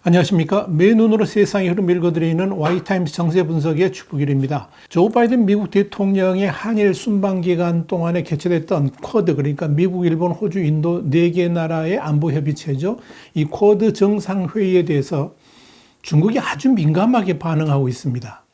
안녕하십니까. 맨눈으로 세상의 흐름 읽어드리는 와이타임스 정세 분석의 주북일입니다. 조 바이든 미국 대통령의 한일 순방기간 동안에 개최됐던 쿼드, 그러니까 미국, 일본, 호주, 인도 4개 나라의 안보협의체죠. 이 쿼드 정상회의에 대해서 중국이 아주 민감하게 반응하고 있습니다.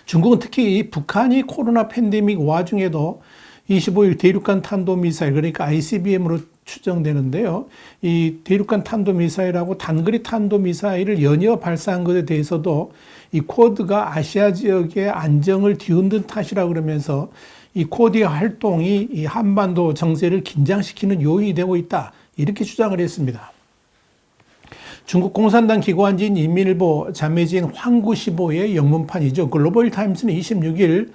중국은 특히 북한이 코로나 팬데믹 와중에도 25일 대륙간 탄도미사일, 그러니까 ICBM으로 추정되는데요. 이 대륙간 탄도미사일하고 단거리 탄도미사일을 연이어 발사한 것에 대해서도 이 쿼드가 아시아 지역의 안정을 뒤흔든 탓이라 그러면서 이 쿼드의 활동이 이 한반도 정세를 긴장시키는 요인이 되고 있다, 이렇게 주장을 했습니다. 중국 공산당 기관지인 인민일보 자매지인 황구시보의 영문판이죠. 글로벌 타임스는 26일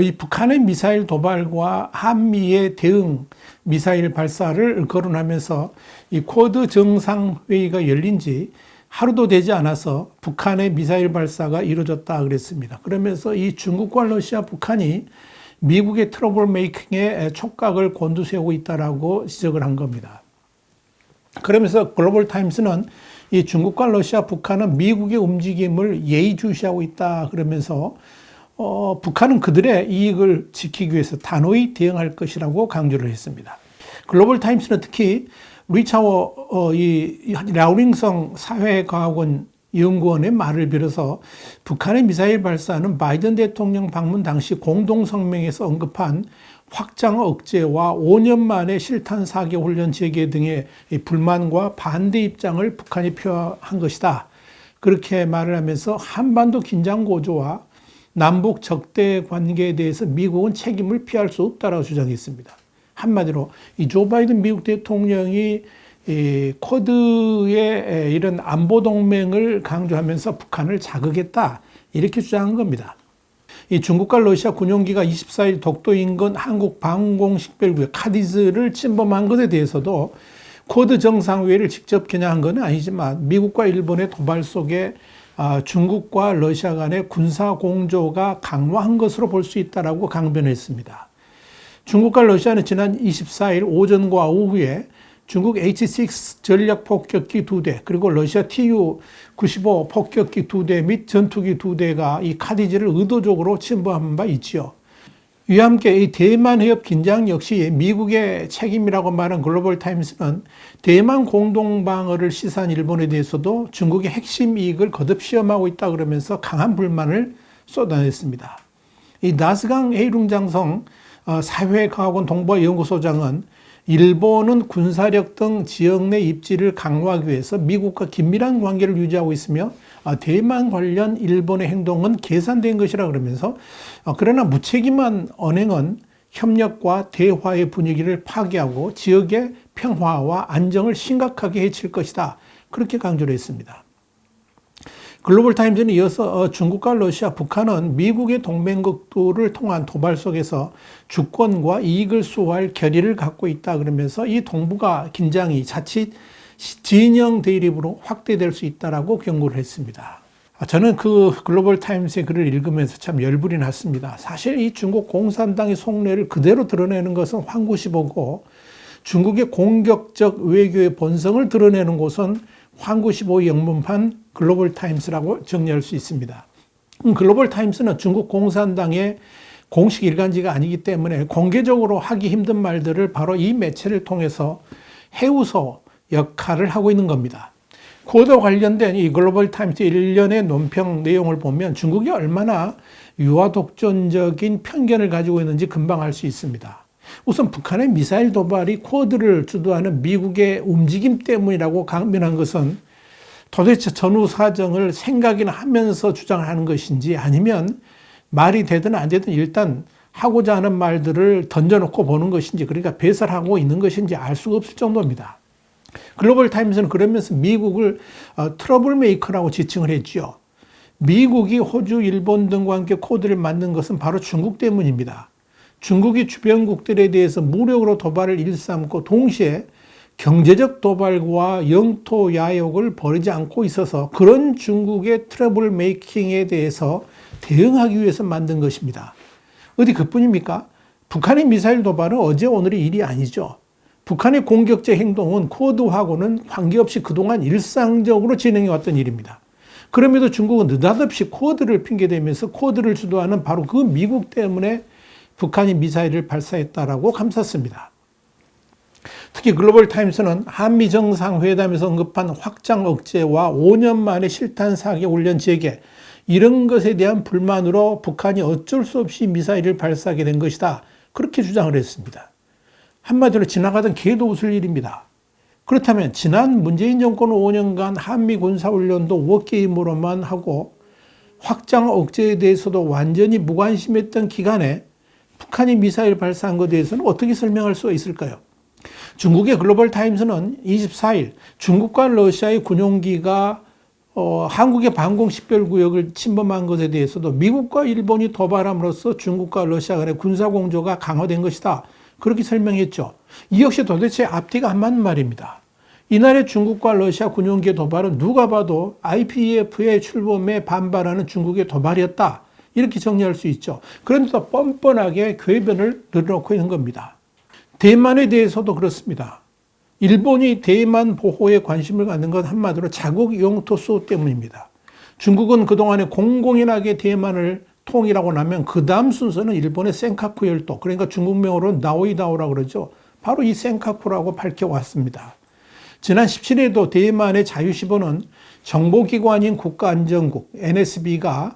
이 북한의 미사일 도발과 한미의 대응 미사일 발사를 거론하면서 이 쿼드 정상회의가 열린 지 하루도 되지 않아서 북한의 미사일 발사가 이루어졌다 그랬습니다. 그러면서 이 중국과 러시아, 북한이 미국의 트러블 메이킹에 촉각을 곤두세우고 있다라고 지적을 한 겁니다. 그러면서 글로벌 타임스는 이 중국과 러시아, 북한은 미국의 움직임을 예의주시하고 있다 그러면서 북한은 그들의 이익을 지키기 위해서 단호히 대응할 것이라고 강조를 했습니다. 글로벌 타임스는 특히 리차워 라우링성 사회과학원 연구원의 말을 빌어서 북한의 미사일 발사는 바이든 대통령 방문 당시 공동성명에서 언급한 확장 억제와 5년 만에 실탄 사격 훈련 재개 등의 불만과 반대 입장을 북한이 표한 것이다, 그렇게 말을 하면서 한반도 긴장 고조와 남북 적대 관계에 대해서 미국은 책임을 피할 수 없다라고 주장했습니다. 한마디로 이 조 바이든 미국 대통령이 이 쿼드의 이런 안보 동맹을 강조하면서 북한을 자극했다, 이렇게 주장한 겁니다. 이 중국과 러시아 군용기가 24일 독도 인근 한국 방공식별구역 카디즈를 침범한 것에 대해서도 쿼드 정상회의를 직접 겨냥한 건 아니지만 미국과 일본의 도발 속에 중국과 러시아 간의 군사 공조가 강화한 것으로 볼 수 있다라고 강변했습니다. 중국과 러시아는 지난 24일 오전과 오후에 중국 H-6 전략 폭격기 2대, 그리고 러시아 Tu-95 폭격기 2대 및 전투기 2대가 이 카디즈를 의도적으로 침범한 바 있지요. 이와 함께 이 대만 해협 긴장 역시 미국의 책임이라고 말한 글로벌 타임스는 대만 공동방어를 시사한 일본에 대해서도 중국의 핵심 이익을 거듭 시험하고 있다 그러면서 강한 불만을 쏟아냈습니다. 이 나스강 헤이룽장성 사회과학원 동부연구소장은 일본은 군사력 등 지역 내 입지를 강화하기 위해서 미국과 긴밀한 관계를 유지하고 있으며 대만 관련 일본의 행동은 계산된 것이라 그러면서 그러나 무책임한 언행은 협력과 대화의 분위기를 파괴하고 지역의 평화와 안정을 심각하게 해칠 것이다, 그렇게 강조를 했습니다. 글로벌 타임즈는 이어서 중국과 러시아, 북한은 미국의 동맹국들을 통한 도발 속에서 주권과 이익을 수호할 결의를 갖고 있다 그러면서 이 동북아 긴장이 자칫 진영 대립으로 확대될 수 있다라고 경고를 했습니다. 저는 그 글로벌 타임스의 글을 읽으면서 참 열불이 났습니다. 사실 이 중국 공산당의 속내를 그대로 드러내는 것은 황구시보고 중국의 공격적 외교의 본성을 드러내는 곳은 황구시보 영문판 글로벌 타임스라고 정리할 수 있습니다. 글로벌 타임스는 중국 공산당의 공식 일간지가 아니기 때문에 공개적으로 하기 힘든 말들을 바로 이 매체를 통해서 해우소 역할을 하고 있는 겁니다. 쿼드와 관련된 이 글로벌 타임스 일련의 논평 내용을 보면 중국이 얼마나 유화 독존적인 편견을 가지고 있는지 금방 알 수 있습니다. 우선 북한의 미사일 도발이 쿼드를 주도하는 미국의 움직임 때문이라고 강변한 것은 도대체 전후 사정을 생각이나 하면서 주장하는 것인지 아니면 말이 되든 안 되든 일단 하고자 하는 말들을 던져놓고 보는 것인지, 그러니까 배설하고 있는 것인지 알 수가 없을 정도입니다. 글로벌 타임스는 그러면서 미국을 트러블 메이커라고 지칭을 했죠. 미국이 호주, 일본 등과 함께 쿼드를 만든 것은 바로 중국 때문입니다. 중국이 주변국들에 대해서 무력으로 도발을 일삼고 동시에 경제적 도발과 영토 야욕을 벌이지 않고 있어서 그런 중국의 트러블 메이킹에 대해서 대응하기 위해서 만든 것입니다. 어디 그뿐입니까? 북한의 미사일 도발은 어제 오늘의 일이 아니죠. 북한의 공격적 행동은 쿼드하고는 관계없이 그동안 일상적으로 진행해왔던 일입니다. 그럼에도 중국은 느닷없이 쿼드를 핑계대면서 쿼드를 주도하는 바로 그 미국 때문에 북한이 미사일을 발사했다라고 감쌌습니다. 특히 글로벌 타임스는 한미 정상회담에서 언급한 확장 억제와 5년 만에 실탄 사격 훈련 재개, 이런 것에 대한 불만으로 북한이 어쩔 수 없이 미사일을 발사하게 된 것이다, 그렇게 주장을 했습니다. 한마디로 지나가던 개도 웃을 일입니다. 그렇다면 지난 문재인 정권 5년간 한미 군사훈련도 워게임으로만 하고 확장 억제에 대해서도 완전히 무관심했던 기간에 북한이 미사일 발사한 것에 대해서는 어떻게 설명할 수 있을까요? 중국의 글로벌 타임스는 24일 중국과 러시아의 군용기가 한국의 방공 식별구역을 침범한 것에 대해서도 미국과 일본이 도발함으로써 중국과 러시아 간의 군사공조가 강화된 것이다, 그렇게 설명했죠. 이 역시 도대체 앞뒤가 안 맞는 말입니다. 이날의 중국과 러시아 군용기의 도발은 누가 봐도 IPEF의 출범에 반발하는 중국의 도발이었다, 이렇게 정리할 수 있죠. 그런데도 뻔뻔하게 궤변을 늘어놓고 있는 겁니다. 대만에 대해서도 그렇습니다. 일본이 대만 보호에 관심을 갖는 건 한마디로 자국 영토 수호 때문입니다. 중국은 그동안에 공공연하게 대만을 통일하고 나면 그 다음 순서는 일본의 센카쿠 열도, 그러니까 중국명으로는 나오이다오라고 그러죠. 바로 이 센카쿠라고 밝혀왔습니다. 지난 17일에도 대만의 자유시보는 정보기관인 국가안전국 NSB가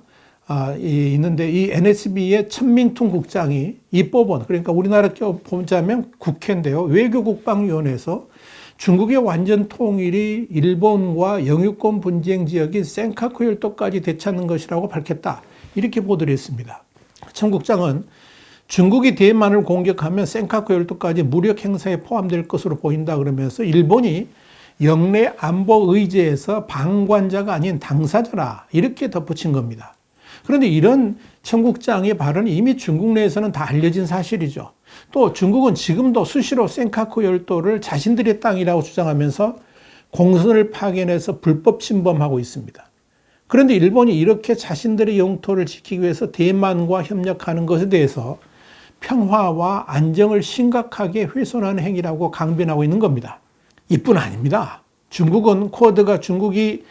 있는데, 이 NSB의 천밍퉁 국장이 이 법원, 그러니까 우리나라 보자면 국회인데요, 외교국방위원회에서 중국의 완전 통일이 일본과 영유권 분쟁 지역인 센카쿠 열도까지 되찾는 것이라고 밝혔다, 이렇게 보도를 했습니다. 천 국장은 중국이 대만을 공격하면 센카쿠 열도까지 무력 행사에 포함될 것으로 보인다 그러면서 일본이 영내 안보 의제에서 방관자가 아닌 당사자라, 이렇게 덧붙인 겁니다. 그런데 이런 천 국장의 발언이 이미 중국 내에서는 다 알려진 사실이죠. 또 중국은 지금도 수시로 센카쿠 열도를 자신들의 땅이라고 주장하면서 공선을 파견해서 불법 침범하고 있습니다. 그런데 일본이 이렇게 자신들의 영토를 지키기 위해서 대만과 협력하는 것에 대해서 평화와 안정을 심각하게 훼손하는 행위라고 강변하고 있는 겁니다. 이뿐 아닙니다. 중국은 쿼드가 중국이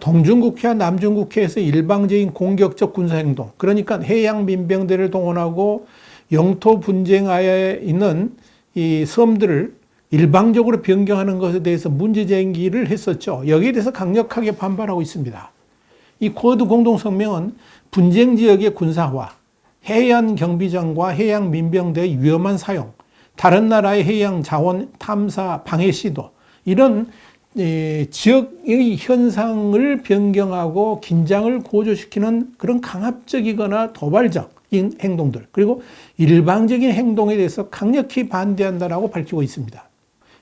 동중국해와 남중국해에서 일방적인 공격적 군사행동, 그러니까 해양 민병대를 동원하고 영토 분쟁하에 있는 이 섬들을 일방적으로 변경하는 것에 대해서 문제 제기를 했었죠. 여기에 대해서 강력하게 반발하고 있습니다. 이 쿼드 공동성명은 분쟁 지역의 군사화, 해안 경비정과 해양 민병대의 위험한 사용, 다른 나라의 해양 자원 탐사 방해 시도, 이런 지역의 현상을 변경하고 긴장을 고조시키는 그런 강압적이거나 도발적인 행동들, 그리고 일방적인 행동에 대해서 강력히 반대한다라고 밝히고 있습니다.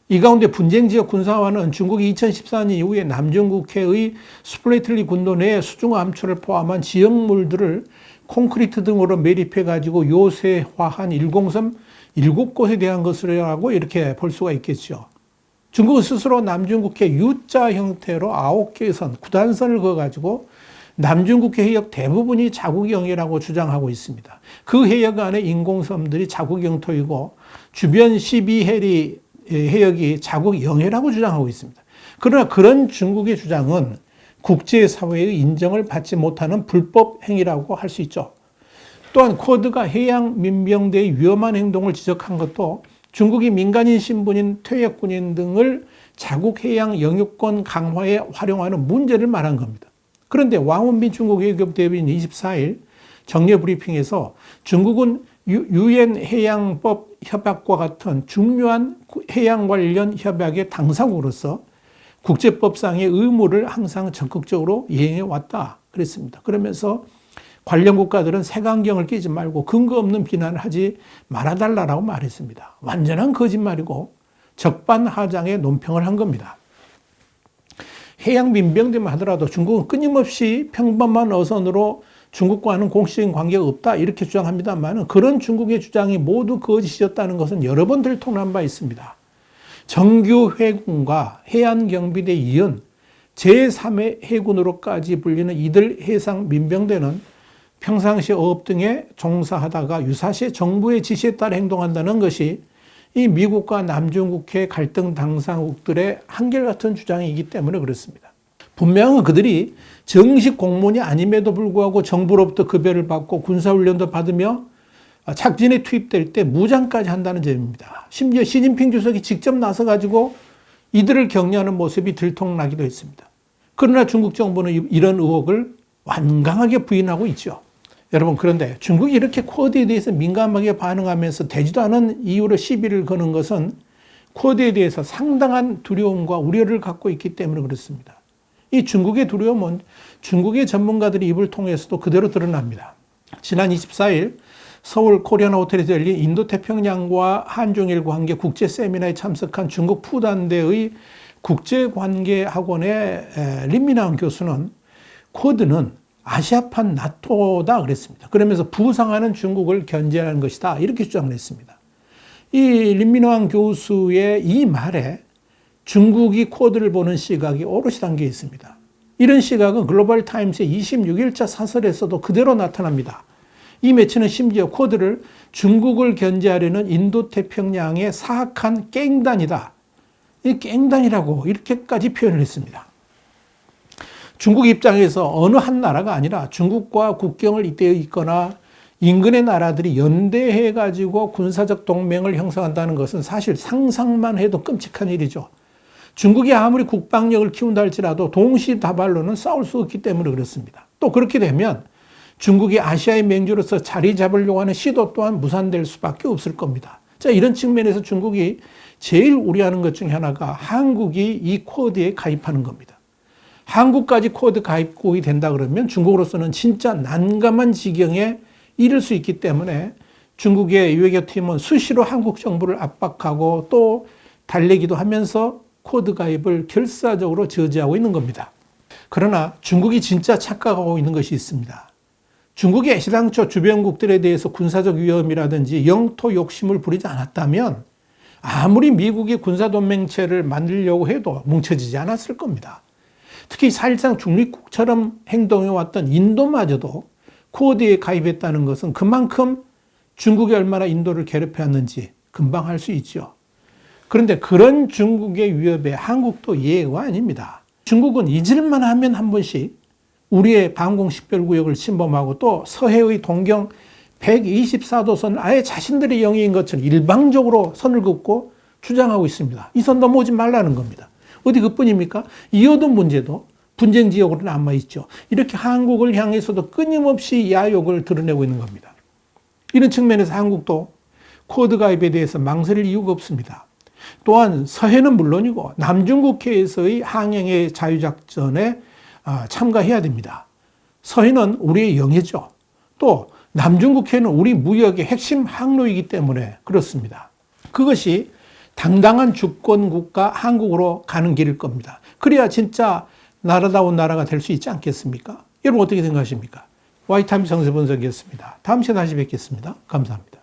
이 가운데 분쟁지역 군사화는 중국이 2014년 이후에 남중국해의 스플레이틀리 군도 내에 수중 암초를 포함한 지역물들을 콘크리트 등으로 매립해가지고 요새화한 103 7곳에 대한 것이라고 이렇게 볼 수가 있겠죠. 중국은 스스로 남중국해 U자 형태로 9개의 선, 9단선을 그어가지고 남중국해 해역 대부분이 자국 영해라고 주장하고 있습니다. 그 해역 안에 인공섬들이 자국 영토이고 주변 12해리 해역이 자국 영해라고 주장하고 있습니다. 그러나 그런 중국의 주장은 국제사회의 인정을 받지 못하는 불법 행위라고 할 수 있죠. 또한 쿼드가 해양 민병대의 위험한 행동을 지적한 것도 중국이 민간인 신분인 퇴役군인 등을 자국 해양 영유권 강화에 활용하는 문제를 말한 겁니다. 그런데 왕원빈 중국 외교부 대변인 24일 정례 브리핑에서 중국은 유엔 해양법 협약과 같은 중요한 해양 관련 협약의 당사국으로서 국제법상의 의무를 항상 적극적으로 이행해 왔다 그랬습니다. 그러면서 관련 국가들은 색안경을 끼지 말고 근거 없는 비난을 하지 말아달라고 말했습니다. 완전한 거짓말이고 적반하장의 논평을 한 겁니다. 해양 민병대만 하더라도 중국은 끊임없이 평범한 어선으로 중국과는 공식적인 관계가 없다 이렇게 주장합니다만 그런 중국의 주장이 모두 거짓이었다는 것은 여러 번 들통난 바 있습니다. 정규 해군과 해안경비대에 이은 제3의 해군으로까지 불리는 이들 해상 민병대는 평상시 어업 등에 종사하다가 유사시 정부의 지시에 따라 행동한다는 것이 이 미국과 남중국해 갈등 당사국들의 한결같은 주장이기 때문에 그렇습니다. 분명히 그들이 정식 공무원이 아님에도 불구하고 정부로부터 급여를 받고 군사훈련도 받으며 작전에 투입될 때 무장까지 한다는 점입니다. 심지어 시진핑 주석이 직접 나서가지고 이들을 격려하는 모습이 들통나기도 했습니다. 그러나 중국 정부는 이런 의혹을 완강하게 부인하고 있죠. 여러분, 그런데 중국이 이렇게 쿼드에 대해서 민감하게 반응하면서 되지도 않은 이유로 시비를 거는 것은 쿼드에 대해서 상당한 두려움과 우려를 갖고 있기 때문에 그렇습니다. 이 중국의 두려움은 중국의 전문가들의 입을 통해서도 그대로 드러납니다. 지난 24일 서울 코리안 호텔에서 열린 인도태평양과 한중일 관계 국제 세미나에 참석한 중국 푸단대의 국제관계학원의 린미나운 교수는 쿼드는 아시아판 나토다 그랬습니다. 그러면서 부상하는 중국을 견제하는 것이다 이렇게 주장을 했습니다. 이 린미나운 교수의 이 말에 중국이 쿼드를 보는 시각이 오롯이 담겨 있습니다. 이런 시각은 글로벌 타임스의 26일자 사설에서도 그대로 나타납니다. 이 매체는 심지어 쿼드를 중국을 견제하려는 인도태평양의 사악한 깽단이다. 이 깽단이라고 이렇게까지 표현을 했습니다. 중국 입장에서 어느 한 나라가 아니라 중국과 국경을 잇대어 있거나 인근의 나라들이 연대해가지고 군사적 동맹을 형성한다는 것은 사실 상상만 해도 끔찍한 일이죠. 중국이 아무리 국방력을 키운다 할지라도 동시다발로는 싸울 수 없기 때문에 그렇습니다. 또 그렇게 되면 중국이 아시아의 맹주로서 자리 잡으려고 하는 시도 또한 무산될 수밖에 없을 겁니다. 자, 이런 측면에서 중국이 제일 우려하는 것 중에 하나가 한국이 이 쿼드에 가입하는 겁니다. 한국까지 쿼드 가입국이 된다 그러면 중국으로서는 진짜 난감한 지경에 이를 수 있기 때문에 중국의 외교팀은 수시로 한국 정부를 압박하고 또 달래기도 하면서 쿼드 가입을 결사적으로 저지하고 있는 겁니다. 그러나 중국이 진짜 착각하고 있는 것이 있습니다. 중국이 애시당초 주변국들에 대해서 군사적 위험이라든지 영토 욕심을 부리지 않았다면 아무리 미국이 군사동맹체를 만들려고 해도 뭉쳐지지 않았을 겁니다. 특히 사실상 중립국처럼 행동해왔던 인도마저도 쿼드에 가입했다는 것은 그만큼 중국이 얼마나 인도를 괴롭혀왔는지 금방 알 수 있죠. 그런데 그런 중국의 위협에 한국도 예외가 아닙니다. 중국은 잊을만 하면 한 번씩 우리의 방공식별구역을 침범하고 또 서해의 동경 124도선을 아예 자신들의 영역인 것처럼 일방적으로 선을 긋고 주장하고 있습니다. 이 선 넘어오지 말라는 겁니다. 어디 그뿐입니까? 이어돈 문제도 분쟁 지역으로 남아있죠. 이렇게 한국을 향해서도 끊임없이 야욕을 드러내고 있는 겁니다. 이런 측면에서 한국도 쿼드 가입에 대해서 망설일 이유가 없습니다. 또한 서해는 물론이고 남중국해에서의 항행의 자유작전에 참가해야 됩니다. 서해는 우리의 영해죠. 또 남중국해는 우리 무역의 핵심 항로이기 때문에 그렇습니다. 그것이 당당한 주권국가 한국으로 가는 길일 겁니다. 그래야 진짜 나라다운 나라가 될 수 있지 않겠습니까? 여러분 어떻게 생각하십니까? 와이타임스 정세분석이었습니다. 다음 시간에 다시 뵙겠습니다. 감사합니다.